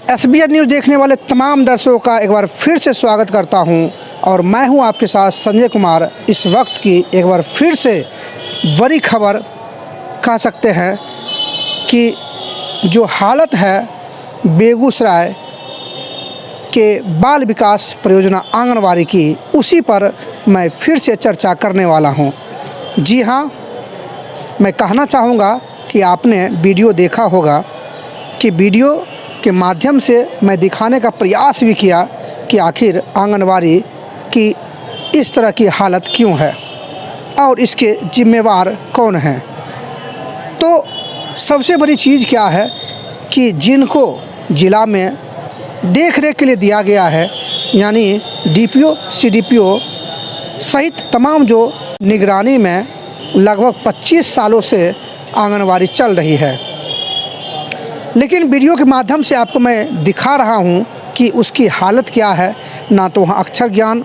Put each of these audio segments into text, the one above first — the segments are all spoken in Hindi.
एसबीएन न्यूज़ देखने वाले तमाम दर्शकों का एक बार फिर से स्वागत करता हूं और मैं हूं आपके साथ संजय कुमार। इस वक्त की एक बार फिर से बड़ी खबर कह सकते हैं कि जो हालत है बेगूसराय के बाल विकास परियोजना आंगनवाड़ी की, उसी पर मैं फिर से चर्चा करने वाला हूं। जी हाँ, मैं कहना चाहूँगा कि आपने वीडियो देखा होगा कि वीडियो के माध्यम से मैं दिखाने का प्रयास भी किया कि आखिर आंगनवाड़ी की इस तरह की हालत क्यों है और इसके जिम्मेवार कौन हैं। तो सबसे बड़ी चीज़ क्या है कि जिनको ज़िला में देख रेख के लिए दिया गया है, यानी डीपीओ, सीडीपीओ सहित तमाम जो निगरानी में लगभग 25 सालों से आंगनवाड़ी चल रही है, लेकिन वीडियो के माध्यम से आपको मैं दिखा रहा हूं कि उसकी हालत क्या है। ना तो वहाँ अक्षर ज्ञान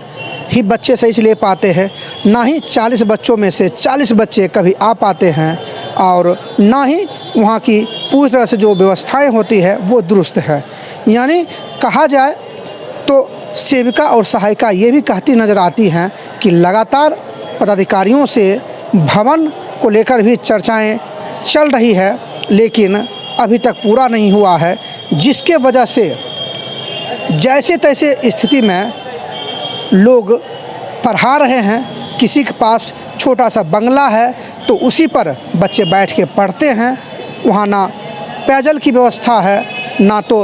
ही बच्चे सही से ले पाते हैं, ना ही 40 बच्चों में से 40 बच्चे कभी आ पाते हैं, और ना ही वहाँ की पूरी तरह से जो व्यवस्थाएं होती है वो दुरुस्त है। यानी कहा जाए तो सेविका और सहायिका ये भी कहती नज़र आती हैं कि लगातार पदाधिकारियों से भवन को लेकर भी चर्चाएँ चल रही है, लेकिन अभी तक पूरा नहीं हुआ है, जिसके वजह से जैसे तैसे स्थिति में लोग पढ़ा रहे हैं। किसी के पास छोटा सा बंगला है तो उसी पर बच्चे बैठ के पढ़ते हैं। वहाँ ना पेयजल की व्यवस्था है, ना तो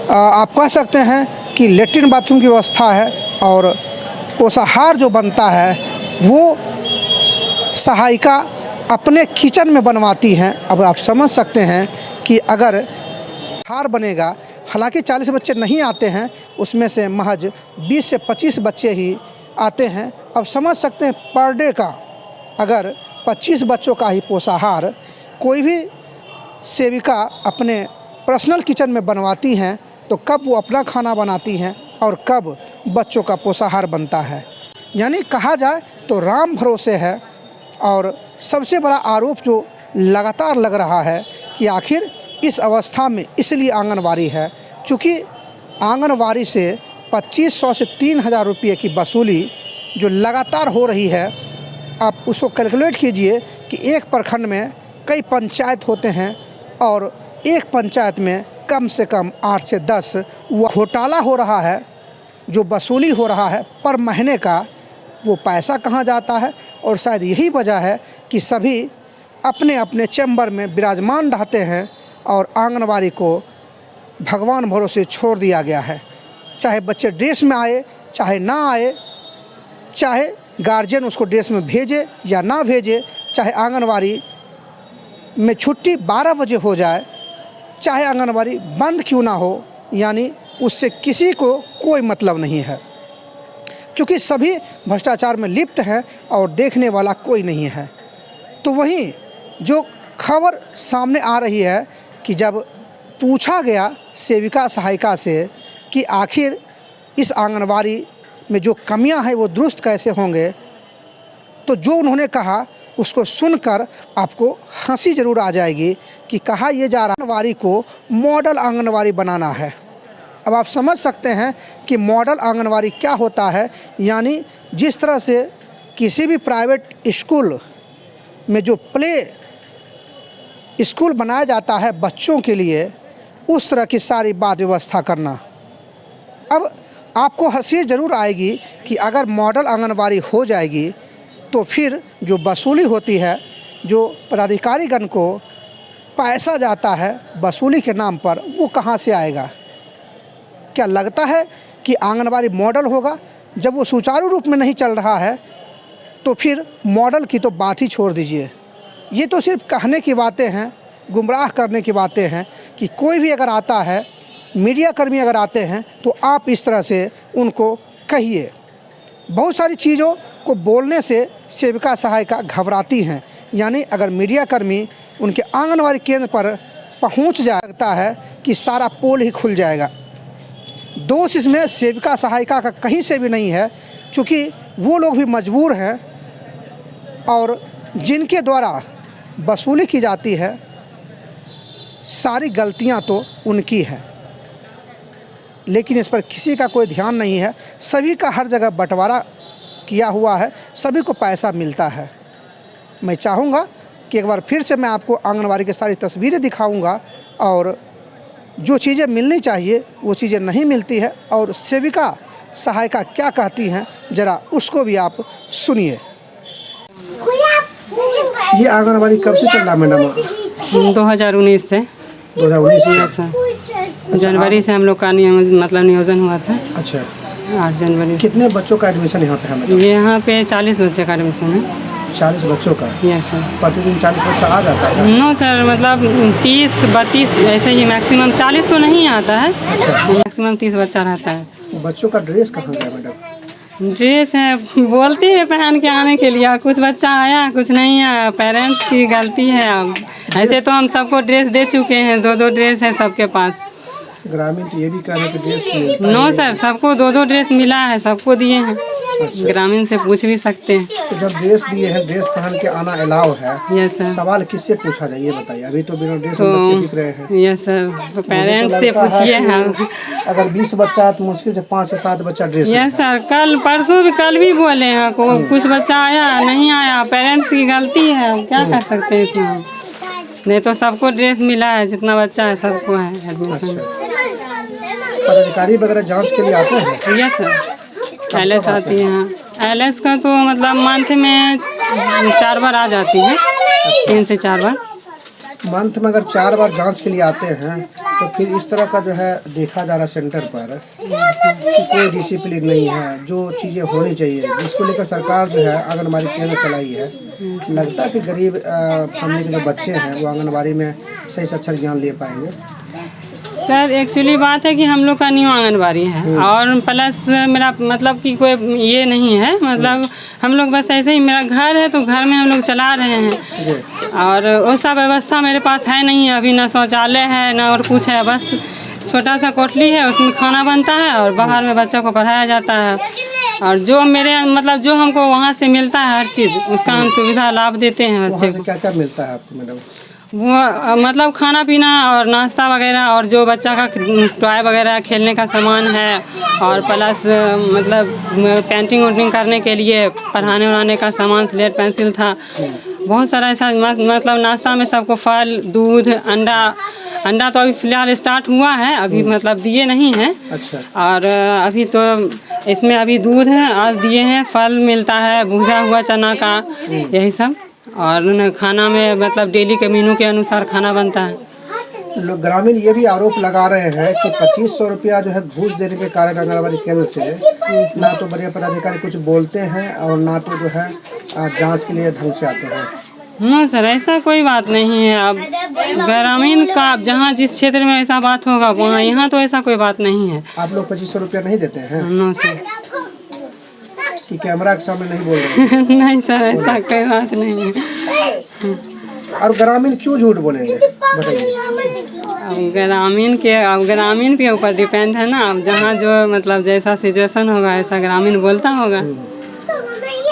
आप कह सकते हैं कि लेट्रिन बाथरूम की व्यवस्था है, और पोषाहार जो बनता है वो सहायिका अपने किचन में बनवाती हैं। अब आप समझ सकते हैं कि अगर आहार बनेगा, हालांकि 40 बच्चे नहीं आते हैं, उसमें से महज 20 से 25 बच्चे ही आते हैं। अब समझ सकते हैं पर डे का अगर 25 बच्चों का ही पोषाहार कोई भी सेविका अपने पर्सनल किचन में बनवाती हैं, तो कब वो अपना खाना बनाती हैं और कब बच्चों का पोषाहार बनता है। यानी कहा जाए तो राम भरोसे है। और सबसे बड़ा आरोप जो लगातार लग रहा है कि आखिर इस अवस्था में इसलिए आंगनवाड़ी है क्योंकि आंगनवाड़ी से 2500 से 3000 रुपये की वसूली जो लगातार हो रही है। आप उसको कैलकुलेट कीजिए कि एक प्रखंड में कई पंचायत होते हैं और एक पंचायत में कम से कम 8 से 10 घोटाला हो रहा है। जो वसूली हो रहा है पर महीने का, वो पैसा कहाँ जाता है। और शायद यही वजह है कि सभी अपने अपने चैम्बर में विराजमान रहते हैं और आंगनवाड़ी को भगवान भरोसे छोड़ दिया गया है। चाहे बच्चे ड्रेस में आए चाहे ना आए, चाहे गार्जियन उसको ड्रेस में भेजे या ना भेजे, चाहे आंगनवाड़ी में छुट्टी 12 बजे हो जाए, चाहे आंगनवाड़ी बंद क्यों ना हो, यानी उससे किसी को कोई मतलब नहीं है, क्योंकि सभी भ्रष्टाचार में लिप्त हैं और देखने वाला कोई नहीं है। तो वहीं जो खबर सामने आ रही है कि जब पूछा गया सेविका सहायिका से कि आखिर इस आंगनवाड़ी में जो कमियां हैं वो दुरुस्त कैसे होंगे, तो जो उन्होंने कहा उसको सुनकर आपको हंसी ज़रूर आ जाएगी कि कहा यह जा रहा आंगनवाड़ी को मॉडल आंगनवाड़ी बनाना है। अब आप समझ सकते हैं कि मॉडल आंगनवाड़ी क्या होता है। यानी जिस तरह से किसी भी प्राइवेट स्कूल में जो प्ले स्कूल बनाया जाता है बच्चों के लिए, उस तरह की सारी बात व्यवस्था करना। अब आपको हंसी ज़रूर आएगी कि अगर मॉडल आंगनवाड़ी हो जाएगी तो फिर जो वसूली होती है, जो पदाधिकारीगण को पैसा जाता है वसूली के नाम पर, वो कहाँ से आएगा। क्या लगता है कि आंगनवाड़ी मॉडल होगा? जब वो सुचारू रूप में नहीं चल रहा है तो फिर मॉडल की तो बात ही छोड़ दीजिए। ये तो सिर्फ कहने की बातें हैं, गुमराह करने की बातें हैं कि कोई भी अगर आता है, मीडिया कर्मी अगर आते हैं, तो आप इस तरह से उनको कहिए। बहुत सारी चीज़ों को बोलने से सेविका सहायिका घबराती हैं। यानी अगर मीडिया कर्मी उनके आंगनवाड़ी केंद्र पर पहुंच जाता है कि सारा पोल ही खुल जाएगा। दोष इसमें सेविका सहायिका का कहीं से भी नहीं है, क्योंकि वो लोग भी मजबूर हैं और जिनके द्वारा वसूली की जाती है सारी गलतियां तो उनकी है। लेकिन इस पर किसी का कोई ध्यान नहीं है। सभी का हर जगह बंटवारा किया हुआ है, सभी को पैसा मिलता है। मैं चाहूँगा कि एक बार फिर से मैं आपको आंगनबाड़ी की सारी तस्वीरें दिखाऊंगा और जो चीज़ें मिलनी चाहिए वो चीज़ें नहीं मिलती है, और सेविका सहायिका क्या कहती हैं ज़रा उसको भी आप सुनिए। ये आंगनबाड़ी कब से चल रहा मैडम? 2019 से 2019 से जनवरी से हम लोग का नियोजन हुआ था। अच्छा, 8 जनवरी। कितने बच्चों का एडमिशन यहाँ पे है मैडम? यहाँ पे 40 बच्चे का एडमिशन है। 40 बच्चों का? Yes sir. प्रतिदिन 40 बच्चा आ जाता है? नो सर, मतलब 30-32 ऐसे ही, मैक्सिमम 40 तो नहीं आता है। अच्छा। मैक्सिमम 30 बच्चा रहता है। बच्चों का ड्रेस कहाँ गया मैडम? ड्रेस है, बोलते हैं पहन के आने के लिए, कुछ बच्चा आया कुछ नहीं आया, पेरेंट्स की गलती है। अब ऐसे तो हम सबको ड्रेस दे चुके हैं, 2-2 ड्रेस है सबके पास। ग्रामीण तो ये भी कह रहे हैं कि ड्रेस मिलता नो है। सर, सबको 2-2 ड्रेस मिला है, सबको दिए हैं। ग्रामीण से पूछ भी सकते हैं। तो जब ड्रेस दिए हैं, ड्रेस पहन के आना अलाउ है? Yes sir. सवाल किससे पूछा जाए ये बताइए? अभी तो बिना ड्रेस तो में बच्चे दिख रहे हैं। यस सर, तो पेरेंट्स से लगता है पूछिए। कि हाँ, अगर 20 बच्चा है तो मुश्किल से 5 से 7 बच्चा ड्रेस में यस सर। कल भी बोले हैं, कुछ बच्चा आया नहीं आया, पेरेंट्स की गलती है। अब क्या कर सकते हैं इसमें हम? नहीं तो सबको ड्रेस मिला है, जितना बच्चा है सबको है एडमिशन। पदाधिकारी वगैरह जांच के लिए आते हैं? यस सर, LS आती है। LS का तो मतलब मंथ में 4 बार आ जाती है, 3 से 4 बार। मंथ में अगर 4 बार जांच के लिए आते हैं तो फिर इस तरह का जो है देखा जा रहा सेंटर पर कि कोई डिसिप्लिन नहीं है, जो चीज़ें होनी चाहिए, जिसको लेकर सरकार जो है आंगनबाड़ी केंद्र चलाई है। लगता है कि गरीब फैमिली के जो बच्चे हैं वो आंगनबाड़ी में सही से अच्छा ज्ञान ले पाएंगे। सर एक्चुअली बात है कि हम लोग का न्यू आंगनबाड़ी है, और प्लस मेरा मतलब कि कोई ये नहीं है, मतलब हम लोग बस ऐसे ही, मेरा घर है तो घर में हम लोग चला रहे हैं, और वैसा व्यवस्था मेरे पास है नहीं है अभी, ना शौचालय है ना और कुछ है। बस छोटा सा कोठली है, उसमें खाना बनता है और बाहर में बच्चों को पढ़ाया जाता है। और जो मेरे मतलब जो हमको वहाँ से मिलता है हर चीज़, उसका हम सुविधा लाभ देते हैं बच्चे को। क्या क्या मिलता है आपको मैडम? वो मतलब खाना पीना और नाश्ता वगैरह, और जो बच्चा का टॉय वगैरह खेलने का सामान है, और प्लस मतलब पेंटिंग वेंटिंग करने के लिए पढ़ाने वढ़ाने का सामान, स्लेट पेंसिल था, बहुत सारा ऐसा। मतलब नाश्ता में सबको फल, दूध, अंडा तो अभी फ़िलहाल स्टार्ट हुआ है, अभी मतलब दिए नहीं हैं। अच्छा। और अभी तो इसमें अभी दूध है, आज दिए हैं। फल मिलता है, भुजा हुआ चना का, यही सब। और खाना में मतलब डेली के मेनू के अनुसार खाना बनता है। लोग ग्रामीण ये भी आरोप लगा रहे हैं कि 2500 रुपया जो है घूस देने के कारण आंगनबाड़ी केंद्र से ना तो बड़े पदाधिकारी कुछ बोलते हैं और ना तो जो है जांच के लिए ढंग से आते हैं। नो सर, ऐसा कोई बात नहीं है। अब ग्रामीण का जहाँ जिस क्षेत्र में ऐसा बात होगा वहाँ, यहाँ तो ऐसा कोई बात नहीं है। आप लोग 2500 रुपया नहीं देते हैं? No sir. कि कैमरा के सामने नहीं बोल रहे हैं? नहीं सर, ऐसा कोई बात नहीं है। और ग्रामीण क्यों झूठ बोलेंगे बताइए? अब ग्रामीण के ऊपर डिपेंड है ना। अब जहाँ जो मतलब जैसा सिचुएशन होगा ऐसा ग्रामीण बोलता होगा।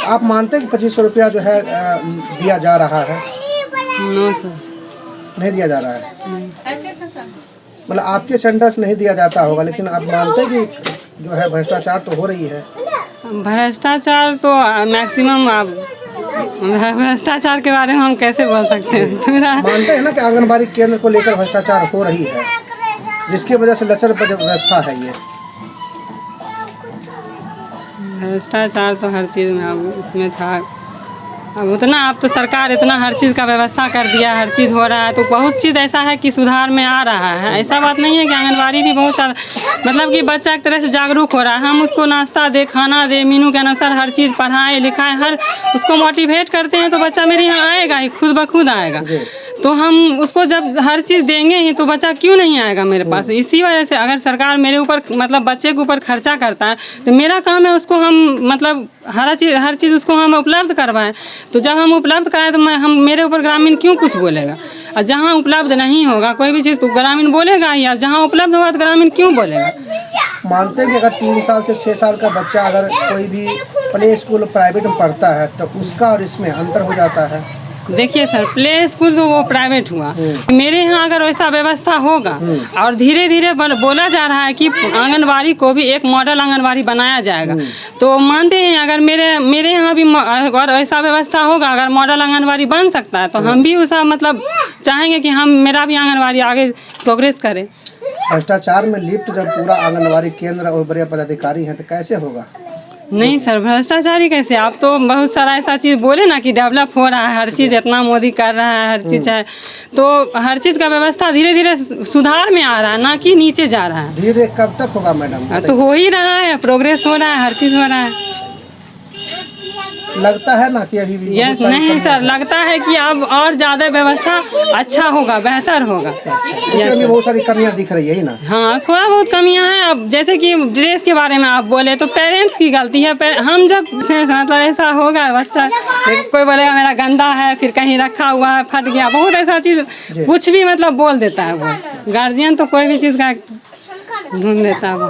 आप मानते हैं कि 2500 रुपया जो है दिया जा रहा है? नो सर, नहीं दिया जा रहा है। मतलब आपके सेंटर से नहीं दिया जाता होगा, लेकिन आप मानते हैं कि जो है भ्रष्टाचार तो हो रही है? भ्रष्टाचार तो मैक्सिमम, अब भ्रष्टाचार के बारे में हम कैसे बोल सकते हैं? पूरा मानते हैं ना कि आंगनबाड़ी केंद्र को लेकर भ्रष्टाचार हो रही है, जिसकी वजह से लचर व्यवस्था है ये। भ्रष्टाचार तो हर चीज़ में अब इसमें था। अब उतना, अब तो सरकार इतना हर चीज़ का व्यवस्था कर दिया, हर चीज़ हो रहा है, तो बहुत चीज़ ऐसा है कि सुधार में आ रहा है। ऐसा बात नहीं है कि आंगनबाड़ी भी बहुत ज़्यादा, मतलब कि बच्चा एक तरह से जागरूक हो रहा है। हम उसको नाश्ता दे, खाना दे, मीनू के अनुसार हर चीज़ पढ़ाएं लिखाएं, हर उसको मोटिवेट करते हैं तो बच्चा मेरे यहाँ आएगा ही, खुद ब खुद आएगा। तो हम उसको जब हर चीज़ देंगे ही तो बच्चा क्यों नहीं आएगा मेरे पास? इसी वजह से अगर सरकार मेरे ऊपर मतलब बच्चे के ऊपर खर्चा करता है तो मेरा काम है उसको हम मतलब हर चीज़ उसको हम उपलब्ध करवाएं। तो जब हम उपलब्ध कराएं तो हम मेरे ऊपर ग्रामीण क्यों कुछ बोलेगा? और जहाँ उपलब्ध नहीं होगा कोई भी चीज़ तो ग्रामीण बोलेगा ही। अब जहाँ उपलब्ध होगा तो ग्रामीण क्यों बोलेगा? मानते हैं कि अगर 3 साल से 6 साल का बच्चा अगर कोई भी प्ले स्कूल प्राइवेट में पढ़ता है तो उसका और इसमें अंतर हो जाता है? देखिए सर, प्ले स्कूल तो वो प्राइवेट हुआ। मेरे यहाँ अगर वैसा व्यवस्था होगा और धीरे धीरे बोला जा रहा है कि आंगनबाड़ी को भी एक मॉडल आंगनबाड़ी बनाया जाएगा, तो मानते हैं अगर मेरे यहाँ भी अगर ऐसा व्यवस्था होगा, अगर मॉडल आंगनबाड़ी बन सकता है तो हम भी उसका मतलब चाहेंगे कि मेरा भी आंगनबाड़ी आगे प्रोग्रेस करे। भ्रष्टाचार में लिप्त जब पूरा आंगनबाड़ी केंद्र और बड़े पदाधिकारी हैं तो कैसे होगा? नहीं सर, भ्रष्टाचारी कैसे? आप तो बहुत सारा ऐसा चीज़ बोले ना कि डेवलप हो रहा है, हर चीज़ इतना मोदी कर रहा है, हर चीज़ है, तो हर चीज़ का व्यवस्था धीरे धीरे सुधार में आ रहा है, ना कि नीचे जा रहा है। धीरे कब तक होगा मैडम? तो हो ही रहा है, प्रोग्रेस हो रहा है, हर चीज़ हो रहा है। लगता है ना कि अभी भी यस, नहीं सर, लगता है कि अब और ज़्यादा व्यवस्था अच्छा होगा, बेहतर होगा। यस, बहुत सारी कमियां दिख रही है ना। हाँ, थोड़ा बहुत कमियां हैं। अब जैसे कि ड्रेस के बारे में आप बोले तो पेरेंट्स की गलती है। हम जब मतलब ऐसा होगा बच्चा, कोई बोलेगा मेरा गंदा है, फिर कहीं रखा हुआ है, फट गया, बहुत ऐसा चीज़ कुछ भी मतलब बोल देता है वो। गार्जियन तो कोई भी चीज़ का ढूंढ लेता है वो।